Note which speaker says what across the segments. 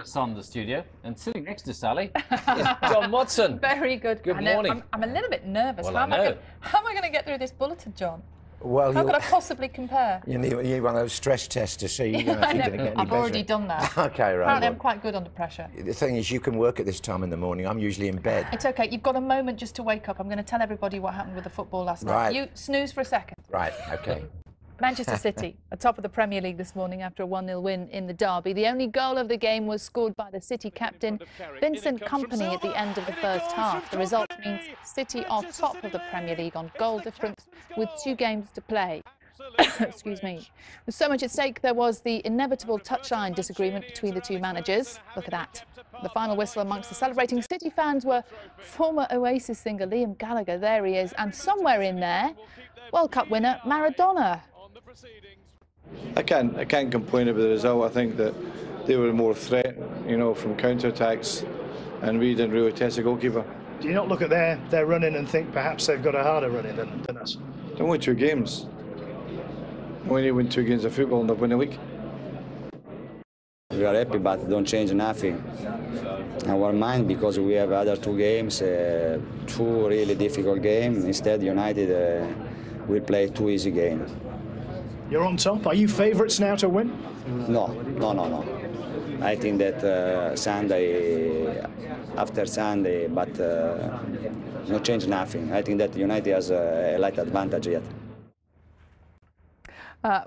Speaker 1: Son the studio, and sitting next to Sally is John Motson.
Speaker 2: Very good.
Speaker 1: Good morning.
Speaker 2: I'm a little bit nervous.
Speaker 1: Well,
Speaker 2: how am I going to get through this bulletin, John?
Speaker 3: Well,
Speaker 2: how could I possibly compare?
Speaker 3: You need one of those stress tests to see if you're
Speaker 2: I
Speaker 3: going to
Speaker 2: know.
Speaker 3: get any
Speaker 2: I've already done that.
Speaker 3: Okay, right.
Speaker 2: Apparently, I'm quite good under pressure.
Speaker 3: The thing is, you can work at this time in the morning. I'm usually in bed.
Speaker 2: It's okay. You've got a moment just to wake up. I'm going to tell everybody what happened with the football last night.
Speaker 3: Right.
Speaker 2: You snooze for a second.
Speaker 3: Right, okay.
Speaker 2: Manchester City, atop of the Premier League this morning after a 1-0 win in the derby. The only goal of the game was scored by the City captain, Vincent Kompany, at the end of the first half. The result means City are top of the Premier League on goal difference with 2 games to play. Excuse me. With so much at stake, there was the inevitable touchline disagreement between the two managers. Look at that. The final whistle amongst the celebrating City fans were former Oasis singer Liam Gallagher. There he is. And somewhere in there, World Cup winner Maradona.
Speaker 4: I can't complain about the result. I think that they were more threat, from counter-attacks, and we didn't really test the goalkeeper.
Speaker 5: Do you not look at their running and think perhaps they've got a harder running than us?
Speaker 4: Only 2 games. When you win 2 games of football and they've won a week.
Speaker 6: We are happy, but don't change nothing. Our mind, because we have other 2 games, 2 really difficult games. Instead, United will play 2 easy games.
Speaker 5: You're on top. Are you favourites now to win?
Speaker 6: No. I think that Sunday, after Sunday, but no change nothing. I think that United has a light advantage yet.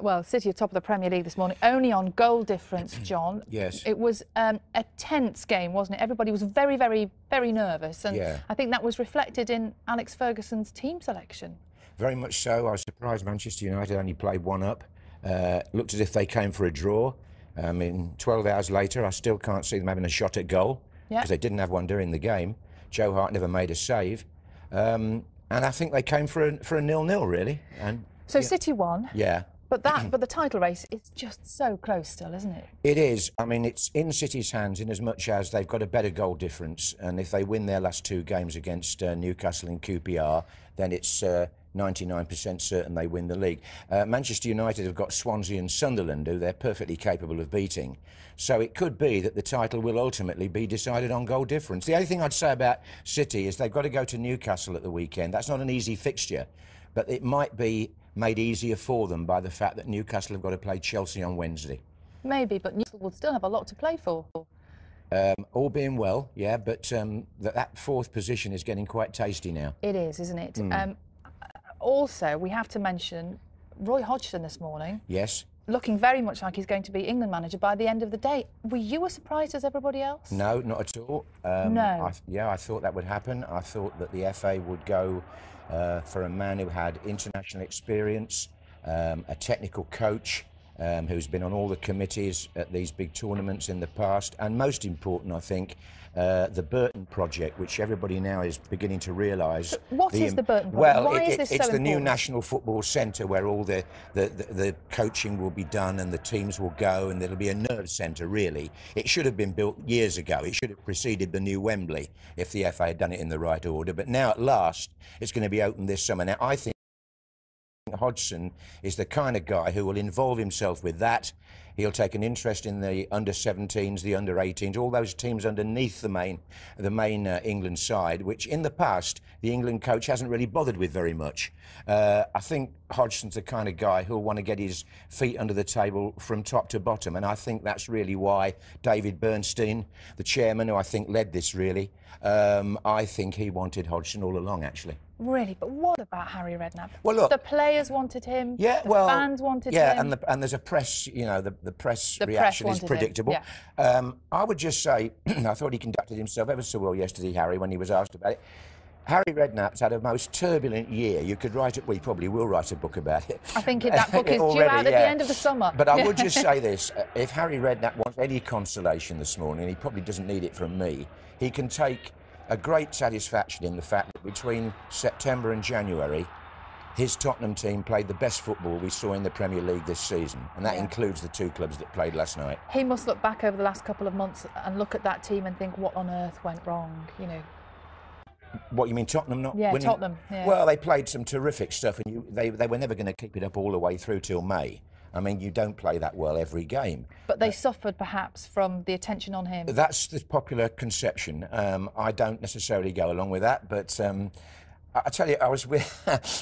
Speaker 2: Well, City are top of the Premier League this morning, only on goal difference, John.
Speaker 3: Yes.
Speaker 2: It was a tense game, wasn't it? Everybody was very, very, very nervous. And
Speaker 3: yeah.
Speaker 2: I think that was reflected in Alex Ferguson's team selection.
Speaker 3: Very much so. I was surprised Manchester United only played 1 up. Looked as if they came for a draw. 12 hours later, I still can't see them having a shot at goal because they didn't have one during the game. Joe Hart never made a save. And I think they came for a 0-0, really. And
Speaker 2: so City won.
Speaker 3: Yeah.
Speaker 2: But the title race is just so close still, isn't it? It
Speaker 3: is. I mean, it's in City's hands in as much as they've got a better goal difference. And if they win their last 2 games against Newcastle and QPR, then it's 99% certain they win the league. Manchester United have got Swansea and Sunderland, who they're perfectly capable of beating. So it could be that the title will ultimately be decided on goal difference. The only thing I'd say about City is they've got to go to Newcastle at the weekend. That's not an easy fixture, but it might be made easier for them by the fact that Newcastle have got to play Chelsea on Wednesday.
Speaker 2: Maybe, but Newcastle will still have a lot to play for.
Speaker 3: All being well, yeah, but that 4th position is getting quite tasty now.
Speaker 2: It is, isn't it? Also, we have to mention Roy Hodgson this morning.
Speaker 3: Yes.
Speaker 2: Looking very much like he's going to be England manager by the end of the day. Were you as surprised as everybody else?
Speaker 3: No, not at all.
Speaker 2: No.
Speaker 3: I thought that would happen. I thought that the FA would go for a man who had international experience, a technical coach who's been on all the committees at these big tournaments in the past, and most important, I think, the Burton project, which everybody now is beginning to realise.
Speaker 2: So what is the Burton project?
Speaker 3: Well,
Speaker 2: why is this so
Speaker 3: it's the new
Speaker 2: important?
Speaker 3: National Football Centre where all the coaching will be done and the teams will go, and there'll be a nerve centre, really. It should have been built years ago. It should have preceded the new Wembley if the FA had done it in the right order. But now, at last, it's going to be open this summer. Now, I think Hodgson is the kind of guy who will involve himself with that. He'll take an interest in the under-17s, the under-18s, all those teams underneath the main England side, which in the past the England coach hasn't really bothered with very much. I think Hodgson's the kind of guy who'll want to get his feet under the table from top to bottom, and I think that's really why David Bernstein, the chairman, who I think led this really, I think he wanted Hodgson all along, actually.
Speaker 2: Really, but what about Harry Redknapp?
Speaker 3: Well, look,
Speaker 2: the players wanted him.
Speaker 3: Yeah,
Speaker 2: the fans wanted him.
Speaker 3: Yeah, and there's a press, the press reaction is predictable.
Speaker 2: Yeah.
Speaker 3: I would just say, I thought he conducted himself ever so well yesterday, Harry, when he was asked about it. Harry Redknapp's had a most turbulent year. You could write it, well, you probably will write a book about it.
Speaker 2: I think that book is
Speaker 3: already,
Speaker 2: due out at the end of the summer.
Speaker 3: But I would just say this, if Harry Redknapp wants any consolation this morning, and he probably doesn't need it from me, he can take a great satisfaction in the fact that between September and January, his Tottenham team played the best football we saw in the Premier League this season, and that includes the 2 clubs that played last night.
Speaker 2: He must look back over the last couple of months and look at that team and think, what on earth went wrong,
Speaker 3: What, you mean Tottenham not winning?
Speaker 2: Tottenham, yeah.
Speaker 3: Well, they played some terrific stuff, and they were never going to keep it up all the way through till May. I mean, you don't play that well every game.
Speaker 2: But they suffered perhaps from the attention on him.
Speaker 3: That's the popular conception. I don't necessarily go along with that, but I tell you,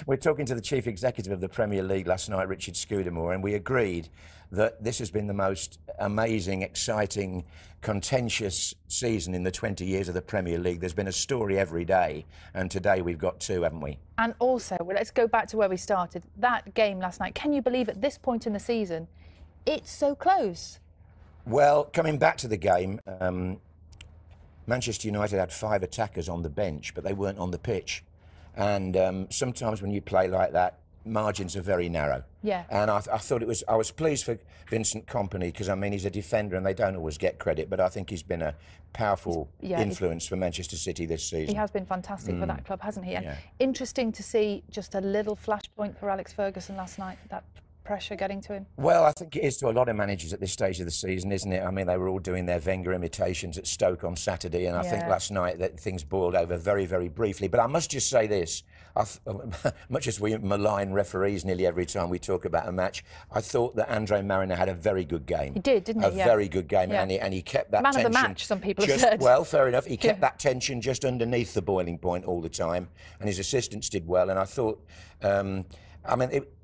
Speaker 3: we're talking to the chief executive of the Premier League last night, Richard Scudamore, and we agreed that this has been the most amazing, exciting, contentious season in the 20 years of the Premier League. There's been a story every day, and today we've got two, haven't we? And
Speaker 2: also, well, let's go back to where we started. That game last night, can you believe at this point in the season, it's so close?
Speaker 3: Well, coming back to the game, Manchester United had 5 attackers on the bench, but they weren't on the pitch. And sometimes when you play like that, margins are very narrow.
Speaker 2: Yeah.
Speaker 3: And I thought I was pleased for Vincent Kompany, because, I mean, he's a defender and they don't always get credit, but I think he's been a powerful influence for Manchester City this season.
Speaker 2: He has been fantastic for that club, hasn't he? And
Speaker 3: yeah.
Speaker 2: Interesting to see just a little flashpoint for Alex Ferguson last night, that pressure getting to him.
Speaker 3: Well, I think it is to a lot of managers at this stage of the season, isn't it? I mean, they were all doing their Wenger imitations at Stoke on Saturday, and I think last night that things boiled over very, very briefly. But I must just say this, much as we malign referees nearly every time we talk about a match, I thought that Andre Mariner had a very good game.
Speaker 2: He did, didn't he?
Speaker 3: A very good game, and he kept that tension.
Speaker 2: Man of the match, some people have said.
Speaker 3: Well, fair enough. He kept that tension just underneath the boiling point all the time, and his assistants did well. And I thought,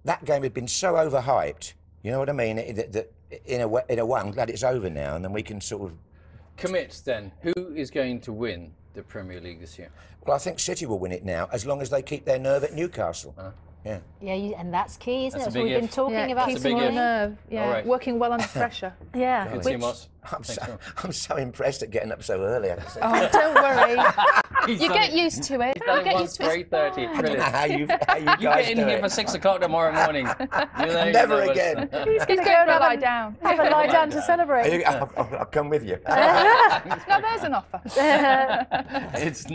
Speaker 3: that game had been so overhyped. You know what I mean? In a way, I'm glad it's over now, and then we can sort of
Speaker 1: commit. Then, who is going to win the Premier League this year?
Speaker 3: Well, I think City will win it now, as long as they keep their nerve at Newcastle.
Speaker 7: Yeah, and that's key, isn't it? That's what we've been
Speaker 2: talking
Speaker 7: about.
Speaker 2: Keeping your nerve,
Speaker 1: right.
Speaker 2: Working well under pressure.
Speaker 7: Yeah.
Speaker 3: I'm so impressed at getting up so early.
Speaker 2: Oh, don't worry. You get used to it.
Speaker 1: You get used to it. 3:30. Brilliant.
Speaker 3: How you
Speaker 1: You
Speaker 3: guys
Speaker 1: get in here for 6 o'clock tomorrow morning.
Speaker 3: Never again.
Speaker 7: He's going to
Speaker 2: go to lie down.
Speaker 7: Have a lie down to celebrate.
Speaker 3: I'll come with you.
Speaker 2: No, there's an offer.
Speaker 1: It's